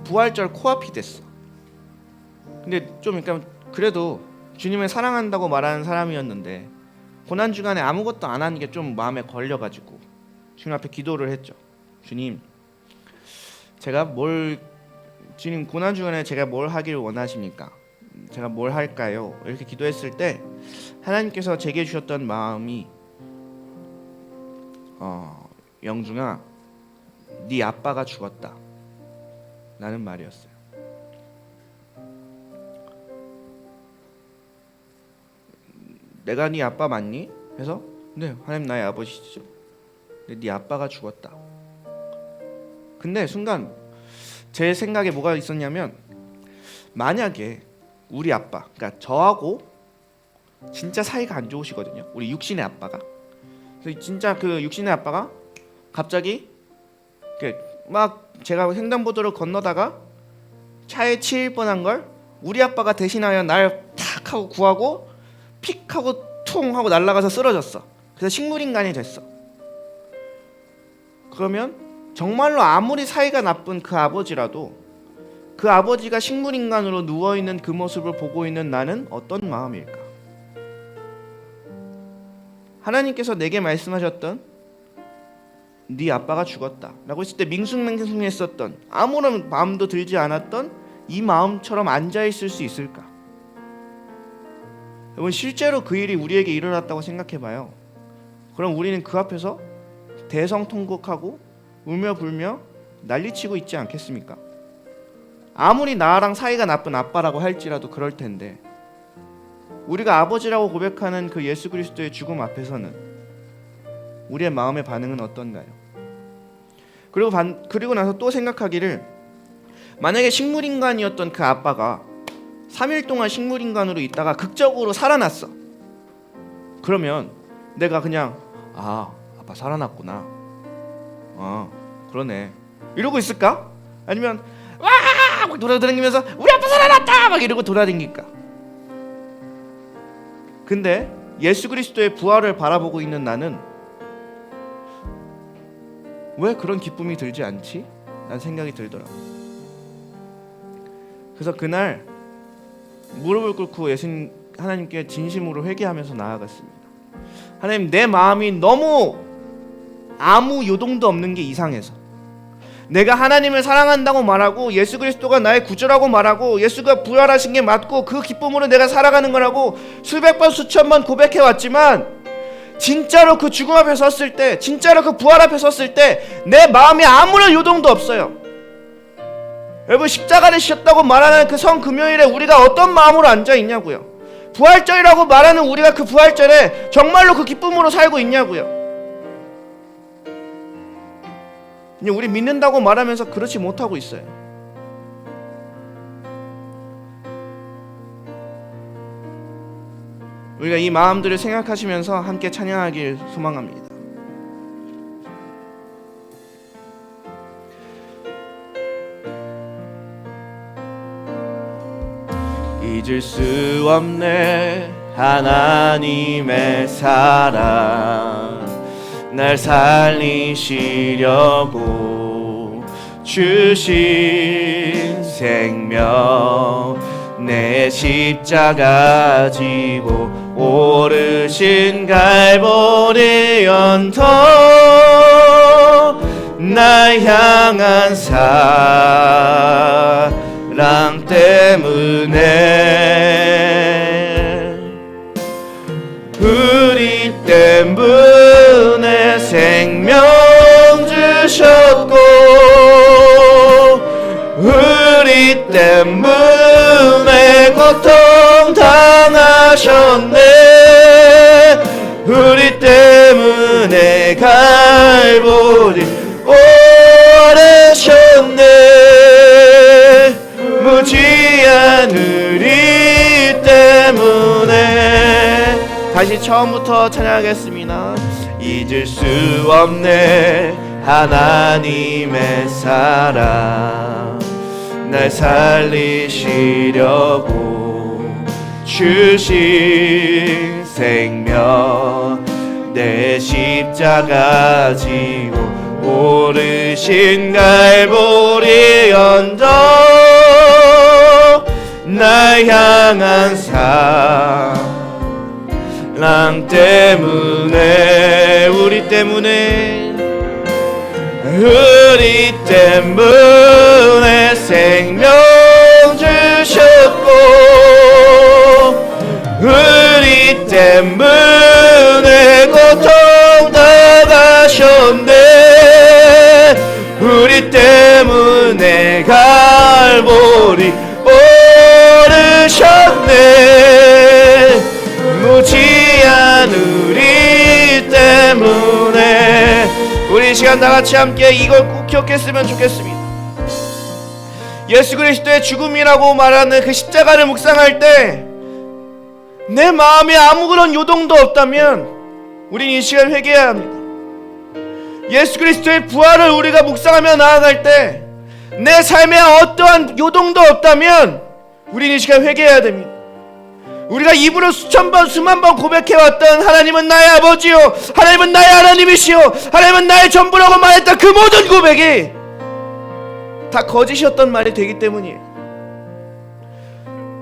부활절 코앞이 됐어. 근데 좀 그러니까 그래도 주님을 사랑한다고 말하는 사람이었는데 고난 주간에 아무것도 안 하는 게 좀 마음에 걸려가지고 주님 앞에 기도를 했죠. 주님, 주님 고난 주간에 제가 뭘 하기를 원하십니까? 제가 뭘 할까요? 이렇게 기도했을 때 하나님께서 제게 주셨던 마음이 영중아, 네 아빠가 죽었다 라는 말이었어요. 내가 네 아빠 맞니? 해서 네, 하나님 나의 아버지시죠. 근데 네 아빠가 죽었다. 근데 순간 제 생각에 뭐가 있었냐면, 만약에 우리 아빠, 그러니까 저하고 진짜 사이가 안 좋으시거든요. 우리 육신의 아빠가. 그래서 진짜 그 육신의 아빠가 갑자기 막 제가 횡단보도를 건너다가 차에 치일 뻔한 걸 우리 아빠가 대신하여 날 탁 하고 구하고 픽 하고 퉁 하고 날아가서 쓰러졌어. 그래서 식물인간이 됐어. 그러면 정말로 아무리 사이가 나쁜 그 아버지라도 그 아버지가 식물인간으로 누워있는 그 모습을 보고 있는 나는 어떤 마음일까? 하나님께서 내게 말씀하셨던 네 아빠가 죽었다 라고 했을 때 밍숭맹숭했었던, 아무런 마음도 들지 않았던 이 마음처럼 앉아있을 수 있을까? 여러분, 실제로 그 일이 우리에게 일어났다고 생각해봐요. 그럼 우리는 그 앞에서 대성통곡하고 울며불며 난리치고 있지 않겠습니까? 아무리 나랑 사이가 나쁜 아빠라고 할지라도 그럴 텐데, 우리가 아버지라고 고백하는 그 예수 그리스도의 죽음 앞에서는 우리의 마음의 반응은 어떤가요? 그리고 나서 또 생각하기를, 만약에 식물인간이었던 그 아빠가 3일 동안 식물인간으로 있다가 극적으로 살아났어. 그러면 내가 그냥 아빠 살아났구나, 그러네 이러고 있을까? 아니면 와 막 돌아다니면서 우리 아빠 살아났다 막 이러고 돌아다닐까? 근데 예수 그리스도의 부활을 바라보고 있는 나는 왜 그런 기쁨이 들지 않지? 라는 생각이 들더라고. 그래서 그날 무릎을 꿇고 예수님 하나님께 진심으로 회개하면서 나아갔습니다. 하나님, 내 마음이 너무 아무 요동도 없는 게 이상해서, 내가 하나님을 사랑한다고 말하고 예수 그리스도가 나의 구주라고 말하고 예수가 부활하신 게 맞고 그 기쁨으로 내가 살아가는 거라고 수백 번 수천 번 고백해 왔지만, 진짜로 그 죽음 앞에 섰을 때, 진짜로 그 부활 앞에 섰을 때 내 마음에 아무런 요동도 없어요. 여러분, 십자가를 지셨다고 말하는 그 성금요일에 우리가 어떤 마음으로 앉아있냐고요? 부활절이라고 말하는 우리가 그 부활절에 정말로 그 기쁨으로 살고 있냐고요? 우리 믿는다고 말하면서 그렇지 못하고 있어요. 우리가 이 마음들을 생각하시면서 함께 찬양하길 소망합니다. 잊을 수 없네 하나님의 사랑, 날 살리시려고 주신 생명, 내 십자가 지고 오르신 갈보리 언덕, 날 향한 사랑 때문에, 우리 때문에 생명 주셨고, 우리 때문에 고통 당하셨네, 우리 때문에 갈보리 오르셨네, 무지한 우리 때문에. 다시 처음부터 찬양하겠습니다. 잊을 수 없네 하나님의 사랑, 날 살리시려고 주신 생명, 내 십자가 지고 오르신 갈보리 언덕, 날 향한 사랑 때문에, 우리 때문에, 우리 때문에 생명 주셨고, 우리 때문에 고통 당하셨네, 우리 때문에 갈보리 오르셨네, 무지한 우리 때문에. 우리 이 시간 다같이 함께 이걸 꼭 기억했으면 좋겠습니다. 예수 그리스도의 죽음이라고 말하는 그 십자가를 묵상할 때 내 마음에 아무런 요동도 없다면 우린 이 시간 회개해야 합니다. 예수 그리스도의 부활을 우리가 묵상하며 나아갈 때 내 삶에 어떠한 요동도 없다면 우린 이 시간 회개해야 됩니다. 우리가 입으로 수천 번 수만 번 고백해왔던 하나님은 나의 아버지요, 하나님은 나의 하나님이시요, 하나님은 나의 전부라고 말했던 그 모든 고백이 다 거짓이었던 말이 되기 때문이에요.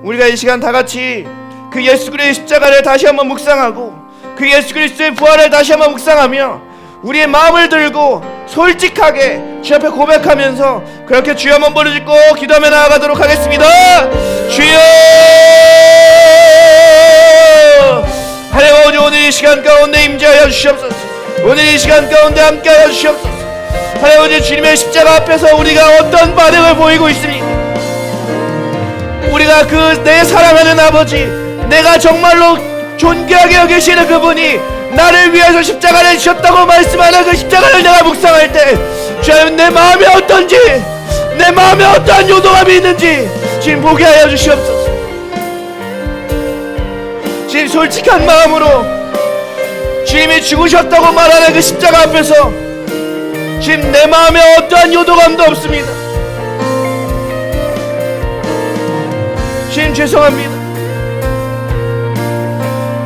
우리가 이 시간 다같이 그 예수 그리스도의 십자가를 다시 한번 묵상하고 그 그 예수 그리스도의 부활을 다시 한번 묵상하며 우리의 마음을 들고 솔직하게 주 앞에 고백하면서 그렇게 주여 한번 부르짖고 기도하며 나아가도록 하겠습니다. 주여! 하나님 아버지, 오늘 이 시간 가운데 임재하여 주시옵소서. 오늘 이 시간 가운데 함께하여 주시옵소서. 하나님 아버지, 주님의 십자가 앞에서 우리가 어떤 반응을 보이고 있습니까? 우리가 그 내 사랑하는 아버지, 내가 정말로 존귀하게 여기시는 그분이 나를 위해서 십자가를 지셨다고 말씀하는 그 십자가를 내가 묵상할 때 주님, 내 마음이 어떤지, 내 마음에 어떠한 요동함이 있는지 지금 보게 하여 주시옵소서. 지금 솔직한 마음으로 주님이 죽으셨다고 말하는 그 십자가 앞에서 지금 내 마음에 어떠한 요동함도 없습니다. 주님 죄송합니다.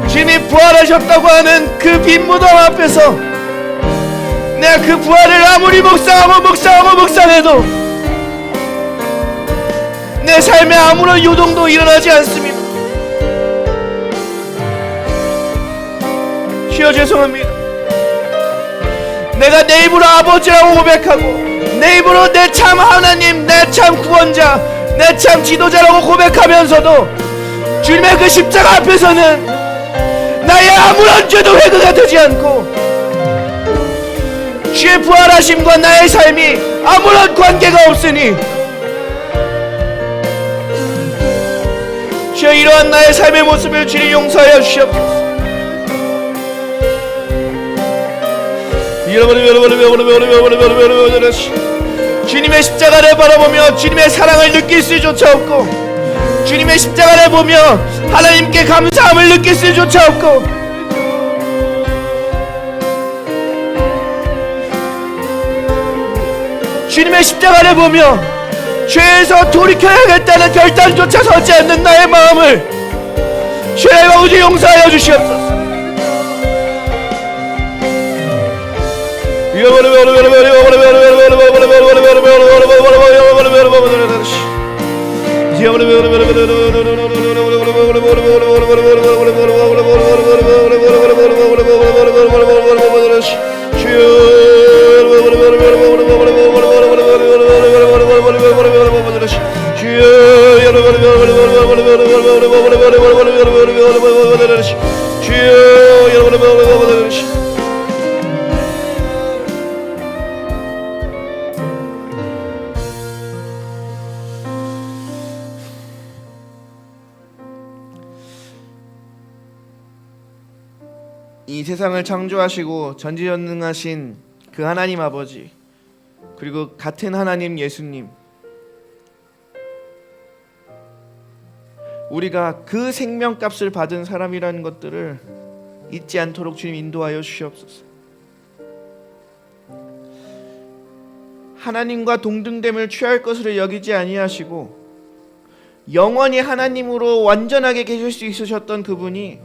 주님이 부활하셨다고 하는 그 빈 무덤 앞에서 내가 그 부활을 아무리 묵상해도 내 삶에 아무런 요동도 일어나지 않습니다. 주여 죄송합니다. 내가 내 입으로 아버지라고 고백하고 내 입으로 내 참 하나님, 내 참 구원자, 내 참 지도자라고 고백하면서도 주님의 그 십자가 앞에서는 나의 아무런 죄도 회개가 되지 않고 주의 부활하심과 나의 삶이 아무런 관계가 없으니 주여, 이러한 나의 삶의 모습을 주님 용서하여 주시옵소서. 주님의 십자가를 바라보며 주님의 사랑을 느낄 수조차 없고 주님의 십자가를 보며 하나님께 감사함을 느낄 수조차 없고 주님의 십자가를 보며 죄에서 돌이켜야겠다는 결단조차 서지 않는 나의 마음을 주의 아버지 용서하여 주시옵소서. 이 세상을 창조하시고 전지전능하신 그 하나님 아버지, 그리고 같은 하나님 예수님, 우리가 그 생명값을 받은 사람이라는 것들을 잊지 않도록 주님 인도하여 주시옵소서. 하나님과 동등됨을 취할 것으로 여기지 아니하시고 영원히 하나님으로 완전하게 계실 수 있으셨던 그분이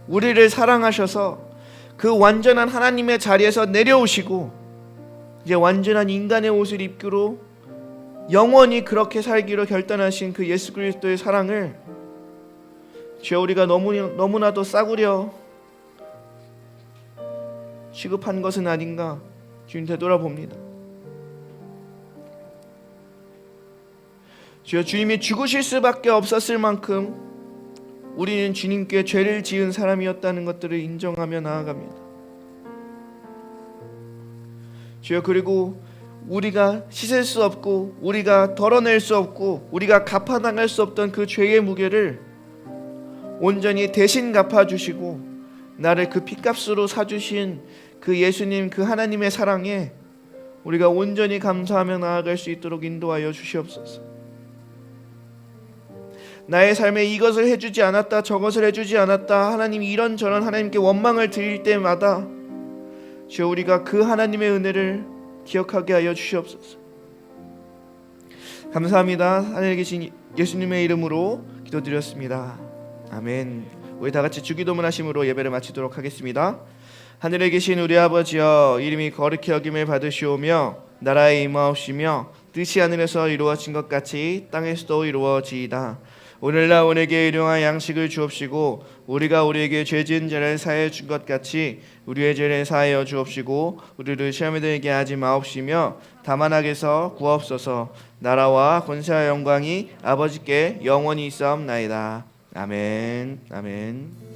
우리를 사랑하셔서 그 완전한 하나님의 자리에서 내려오시고 이제 완전한 인간의 옷을 입기로 영원히 그렇게 살기로 결단하신 그 예수 그리스도의 사랑을 주여, 우리가 너무나도 싸구려 취급한 것은 아닌가 주님 되돌아봅니다. 주여, 주님이 죽으실 수밖에 없었을 만큼 우리는 주님께 죄를 지은 사람이었다는 것들을 인정하며 나아갑니다. 주여, 그리고 우리가 씻을 수 없고 우리가 덜어낼 수 없고 우리가 갚아나갈 수 없던 그 죄의 무게를 온전히 대신 갚아주시고 나를 그 핏값으로 사주신 그 예수님, 그 하나님의 사랑에 우리가 온전히 감사하며 나아갈 수 있도록 인도하여 주시옵소서. 나의 삶에 이것을 해주지 않았다, 저것을 해주지 않았다, 하나님 이런저런 하나님께 원망을 드릴 때마다 주여, 우리가 그 하나님의 은혜를 기억하게 하여 주시옵소서. 감사합니다. 하늘에 계신 예수님의 이름으로 기도드렸습니다. 아멘. 우리 다같이 주기도문 하심으로 예배를 마치도록 하겠습니다. 하늘에 계신 우리 아버지여, 이름이 거룩히 여김을 받으시오며 나라에 임하옵시며 뜻이 하늘에서 이루어진 것 같이 땅에서도 이루어지이다. 오늘날 우리에게 일용할 양식을 주옵시고 우리가 우리에게 죄 지은 자를 사하여 준 것 같이 우리의 죄를 사하여 주옵시고 우리를 시험에 들게 하지 마옵시며 다만 악에서 구하옵소서. 나라와 권세와 영광이 아버지께 영원히 있사옵나이다. 아멘. 아멘.